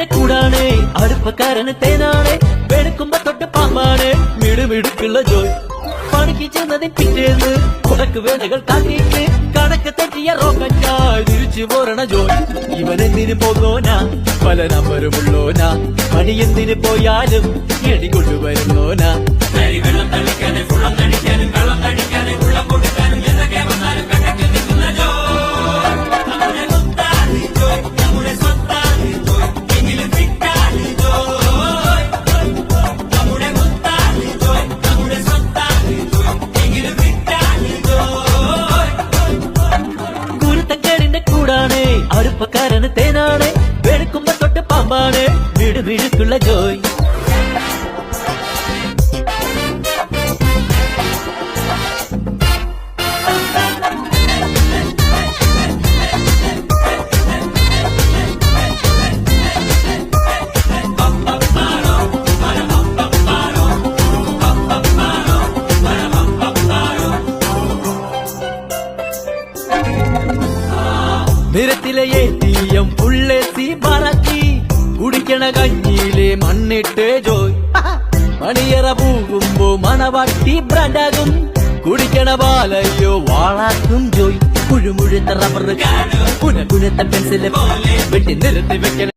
കുരുത്തക്കേടിന്റെ കൂടാണ് അടുപ്പക്കാരന് തേനാണ് വെളുക്കുമ്പോ തൊട്ട് പാമ്പാണ് മിടുമിടുക്കുള്ള ജോയ് പണിക്ക് ചെന്നതിന് പിറ്റേന്ന് കുടക്ക് വേലകൾ കാട്ടിയിട്ട് കണക്ക് തെറ്റിയ റോക്കറ്റായി തിരിച്ചു പോരണ ജോയ് ഇവനെന്തിന് പോകോനാ പല നമ്പരുമുള്ളോനാ പണി എന്തിന് പോയാലും എടി കൊണ്ടുവരുന്നോനാ വെള്ളം തളിക്കാനും വെള്ളം തളിക്കാനും വെള്ളം തളിക്കാനും വെള്ളം കൊടുക്കാനും എന്തൊക്കെ വന്നാലും കണക്ക് നിൽക്കുന്ന ജോയ് നമ്മുടെ സ്വത്താണ് ജോയ് നമ്മുടെ സ്വത്താണ് ജോയ് എങ്കിലും ഫിറ്റാണ് ജോയ് നമ്മുടെ സ്വത്താണ് ജോയ് നമ്മുടെ സ്വത്താണ് ജോയ് എങ്കിലും ഫിറ്റാണ് ജോയ് കുരുത്തക്കേടിന്റെ കൂടാണ് അടുപ്പക്കാരന് തേനാണ് വെളുക്കുമ്പോ തൊട്ട് പാമ്പാണ് മിടുമിടുക്കുള്ള ജോയ് നിരത്തിലെ ATM പുള്ളേത്തി പറക്കി കുടിക്കണ കഞ്ഞിയിലെ മണ്ണിട്ട് ജോയ് മണിയറ പോകുമ്പോ മണവാട്ടി ബ്രാൻഡാകും കുടിക്കണ പാലയോ വാളാക്കും ജോയ് കുഴുമുഴുത്ത റബ്ബർ കുനകുനത്ത പെൻസില് വെട്ടി നിരത്തി വെക്കണ